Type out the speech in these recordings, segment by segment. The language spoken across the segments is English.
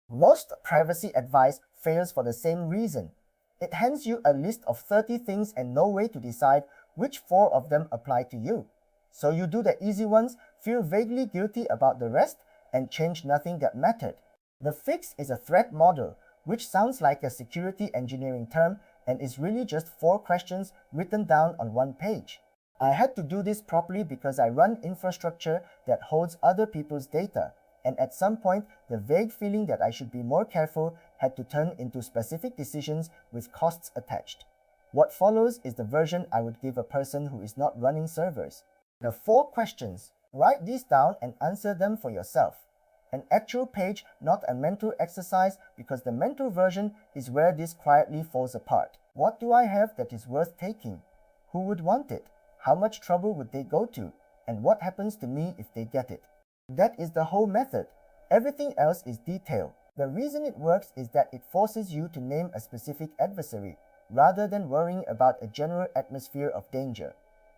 Most privacy advice fails for the same reason. It hands you a list of 30 things and no way to decide which 4 of them apply to you. So you do the easy ones, feel vaguely guilty about the rest, and change nothing that mattered. The fix is a threat model, which sounds like a security engineering term and is really just 4 questions written down on one page. I had to do this properly because I run infrastructure that holds other people's data, and at some point, the vague feeling that I should be more careful had to turn into specific decisions with costs attached. What follows is the version I would give a person who is not running servers. The 4 questions. Write these down and answer them for yourself. An actual page, not a mental exercise, because the mental version is where this quietly falls apart. What do I have that is worth taking? Who would want it? How much trouble would they go to? And what happens to me if they get it? That is the whole method. Everything else is detail. The reason it works is that it forces you to name a specific adversary, rather than worrying about a general atmosphere of danger.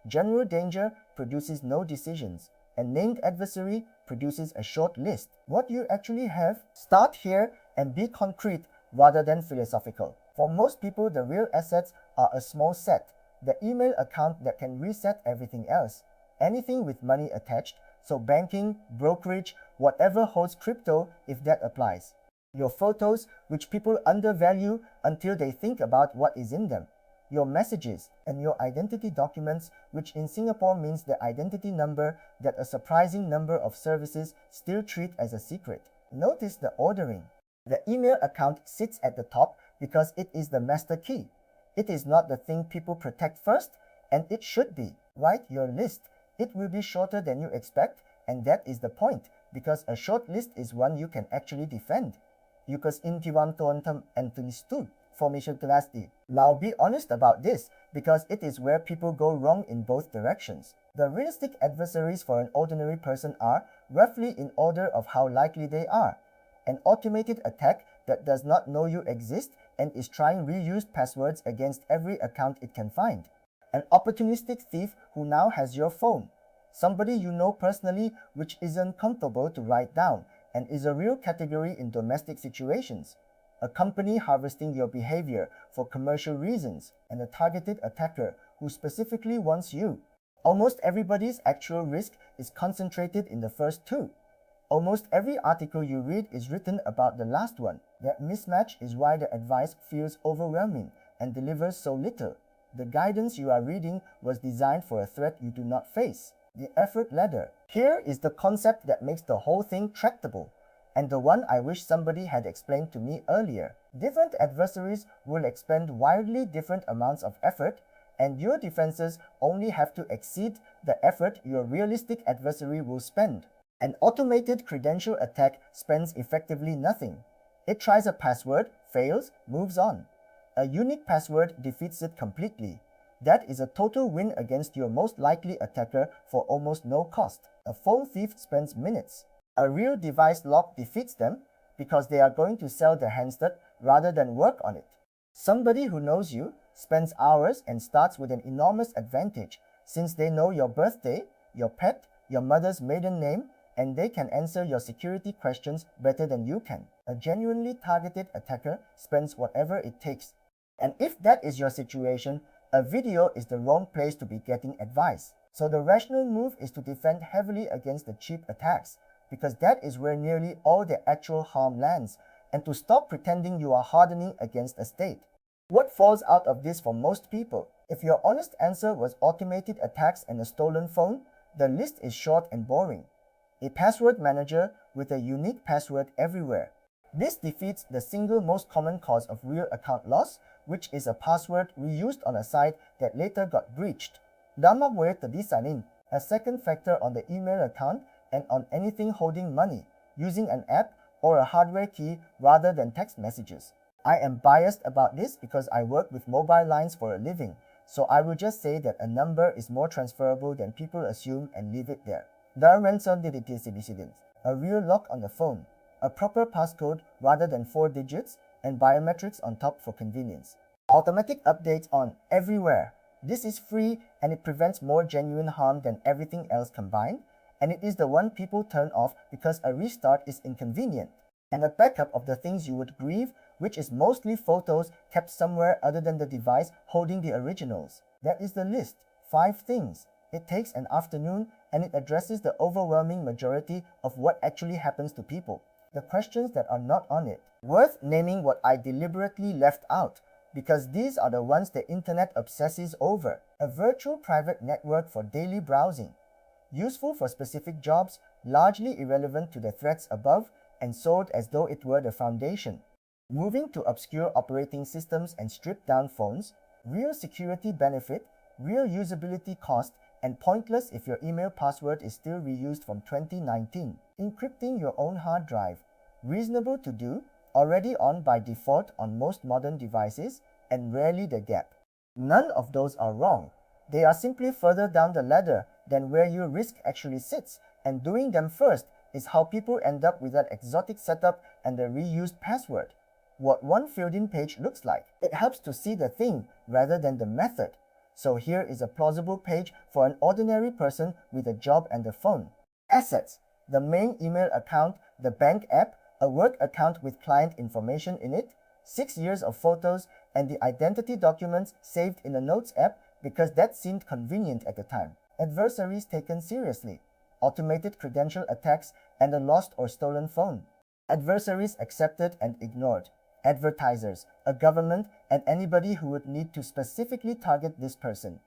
General danger produces no decisions, and named adversary produces a short list. What you actually have, start here and be concrete rather than philosophical. For most people, the real assets are a small set, the email account that can reset everything else, anything with money attached, so banking, brokerage, whatever holds crypto if that applies. Your photos, which people undervalue until they think about what is in them. Your messages, and your identity documents, which in Singapore means the identity number that a surprising number of services still treat as a secret. Notice the ordering. The email account sits at the top because it is the master key. It is not the thing people protect first, and it should be. Write your list. It will be shorter than you expect, and that is the point, because a short list is one you can actually defend. Yukas intiwan tuantam antulistu, formation telasti. Now be honest about this, because it is where people go wrong in both directions. The realistic adversaries for an ordinary person are, roughly in order of how likely they are. An automated attack that does not know you exist and is trying reused passwords against every account it can find. An opportunistic thief who now has your phone. Somebody you know personally which isn't comfortable to write down and is a real category in domestic situations. A company harvesting your behavior for commercial reasons, and a targeted attacker who specifically wants you. Almost everybody's actual risk is concentrated in the first 2. Almost every article you read is written about the last one. That mismatch is why the advice feels overwhelming and delivers so little. The guidance you are reading was designed for a threat you do not face. The effort ladder. Here is the concept that makes the whole thing tractable, and the one I wish somebody had explained to me earlier. Different adversaries will expend wildly different amounts of effort, and your defenses only have to exceed the effort your realistic adversary will spend. An automated credential attack spends effectively nothing. It tries a password, fails, moves on. A unique password defeats it completely. That is a total win against your most likely attacker for almost no cost. A phone thief spends minutes. A real device lock defeats them because they are going to sell the handset rather than work on it. Somebody who knows you spends hours and starts with an enormous advantage since they know your birthday, your pet, your mother's maiden name, and they can answer your security questions better than you can. A genuinely targeted attacker spends whatever it takes. And if that is your situation, a video is the wrong place to be getting advice. So the rational move is to defend heavily against the cheap attacks, because that is where nearly all the actual harm lands, and to stop pretending you are hardening against a state. What falls out of this for most people? If your honest answer was automated attacks and a stolen phone, the list is short and boring. A password manager with a unique password everywhere. This defeats the single most common cause of real account loss, which is a password reused on a site that later got breached. Damagwe tadisanin, a second factor on the email account and on anything holding money, using an app or a hardware key rather than text messages. I am biased about this because I work with mobile lines for a living, so I will just say that a number is more transferable than people assume and leave it there. A real lock on the phone, a proper passcode rather than 4 digits, and biometrics on top for convenience. Automatic updates on everywhere. This is free and it prevents more genuine harm than everything else combined, and it is the one people turn off because a restart is inconvenient. and a backup of the things you would grieve, which is mostly photos kept somewhere other than the device holding the originals. That is the list. 5 things. It takes an afternoon and it addresses the overwhelming majority of what actually happens to people. The questions that are not on it. Worth naming what I deliberately left out, because these are the ones the internet obsesses over. A virtual private network for daily browsing. Useful for specific jobs, largely irrelevant to the threats above, and sold as though it were the foundation. Moving to obscure operating systems and stripped down phones. Real security benefit, real usability cost, and pointless if your email password is still reused from 2019. Encrypting your own hard drive. Reasonable to do, already on by default on most modern devices, and rarely the gap. None of those are wrong. They are simply further down the ladder than where your risk actually sits, and doing them first is how people end up with that exotic setup and the reused password. What one filled-in page looks like. It helps to see the thing rather than the method. So here is a plausible page for an ordinary person with a job and a phone. Assets. The main email account, the bank app, a work account with client information in it, 6 years of photos, and the identity documents saved in a Notes app because that seemed convenient at the time. Adversaries taken seriously. Automated credential attacks and a lost or stolen phone. Adversaries accepted and ignored. Advertisers, a government, and anybody who would need to specifically target this person.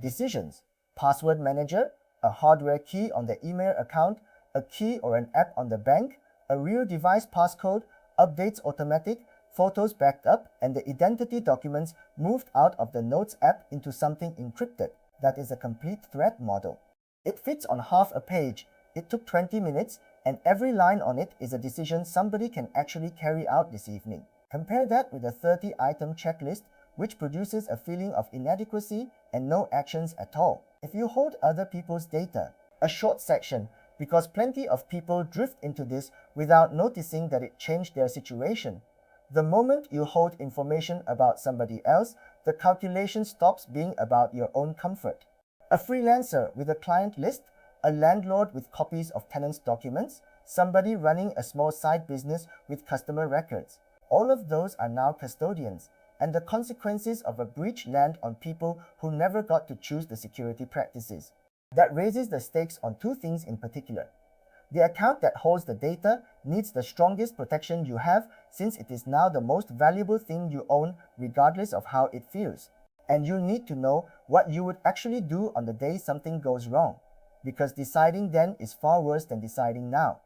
Decisions. Password manager, a hardware key on the email account, a key or an app on the bank, a real device passcode, updates automatic, photos backed up, and the identity documents moved out of the Notes app into something encrypted. That is a complete threat model. It fits on half a page. It took 20 minutes, and every line on it is a decision somebody can actually carry out this evening. Compare that with a 30-item checklist, which produces a feeling of inadequacy and no actions at all. If you hold other people's data, a short section, because plenty of people drift into this without noticing that it changed their situation. The moment you hold information about somebody else, the calculation stops being about your own comfort. A freelancer with a client list, a landlord with copies of tenants' documents, somebody running a small side business with customer records. All of those are now custodians, and the consequences of a breach land on people who never got to choose the security practices. That raises the stakes on 2 things in particular. The account that holds the data needs the strongest protection you have, since it is now the most valuable thing you own regardless of how it feels. And you need to know what you would actually do on the day something goes wrong, because deciding then is far worse than deciding now.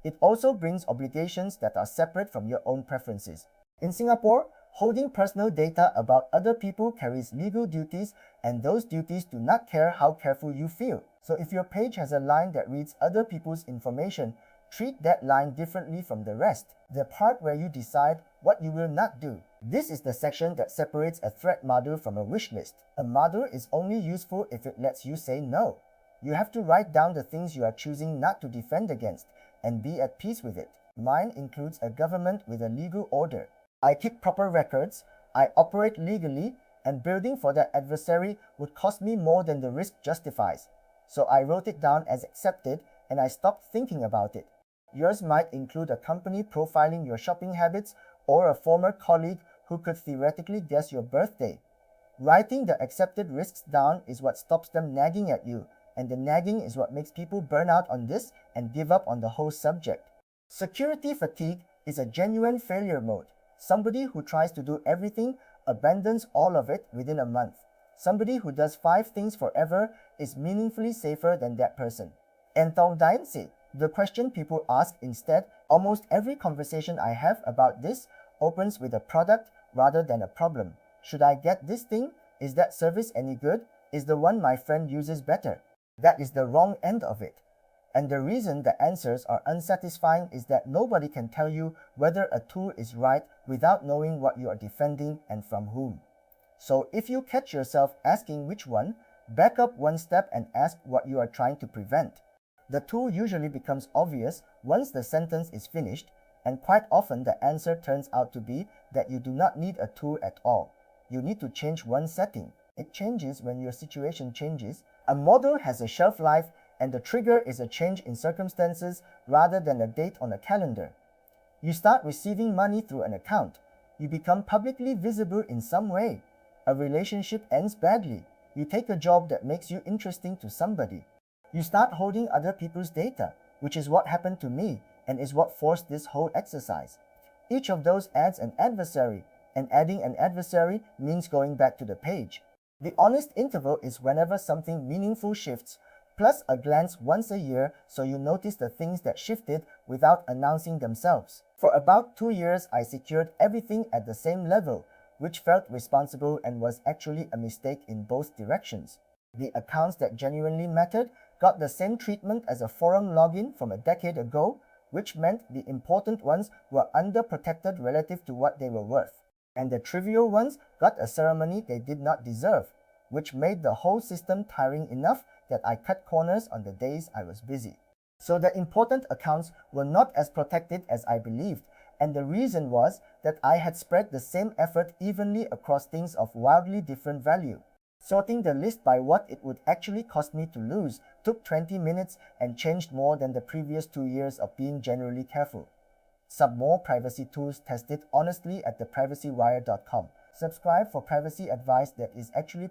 It also brings obligations that are separate from your own preferences. In Singapore, holding personal data about other people carries legal duties, and those duties do not care how careful you feel. So if your page has a line that reads other people's information, treat that line differently from the rest, the part where you decide what you will not do. This is the section that separates a threat module from a wish list. A module is only useful if it lets you say no. You have to write down the things you are choosing not to defend against, and be at peace with it. Mine includes a government with a legal order. I keep proper records, I operate legally, and building for that adversary would cost me more than the risk justifies. So I wrote it down as accepted, and I stopped thinking about it. Yours might include a company profiling your shopping habits or a former colleague who could theoretically guess your birthday. Writing the accepted risks down is what stops them nagging at you, and the nagging is what makes people burn out on this and give up on the whole subject. Security fatigue is a genuine failure mode. Somebody who tries to do everything abandons all of it within a month. Somebody who does 5 things forever is meaningfully safer than that person. Entong Dainsi, the question people ask instead, almost every conversation I have about this opens with a product rather than a problem. Should I get this thing? Is that service any good? Is the one my friend uses better? That is the wrong end of it. And the reason the answers are unsatisfying is that nobody can tell you whether a tool is right without knowing what you are defending and from whom. So if you catch yourself asking which one, back up one step and ask what you are trying to prevent. The tool usually becomes obvious once the sentence is finished, and quite often the answer turns out to be that you do not need a tool at all. You need to change one setting. It changes when your situation changes. A model has a shelf life, and the trigger is a change in circumstances rather than a date on a calendar. You start receiving money through an account. You become publicly visible in some way. A relationship ends badly. You take a job that makes you interesting to somebody. You start holding other people's data, which is what happened to me and is what forced this whole exercise. Each of those adds an adversary, and adding an adversary means going back to the page. The honest interval is whenever something meaningful shifts, plus a glance once a year so you notice the things that shifted without announcing themselves. For about 2 years, I secured everything at the same level, which felt responsible and was actually a mistake in both directions. The accounts that genuinely mattered got the same treatment as a forum login from a decade ago, which meant the important ones were underprotected relative to what they were worth. And the trivial ones got a ceremony they did not deserve, which made the whole system tiring enough that I cut corners on the days I was busy. So the important accounts were not as protected as I believed, and the reason was that I had spread the same effort evenly across things of wildly different value. Sorting the list by what it would actually cost me to lose took 20 minutes and changed more than the previous 2 years of being generally careful. Some more privacy tools tested honestly at theprivacywire.com. Subscribe for privacy advice that is actually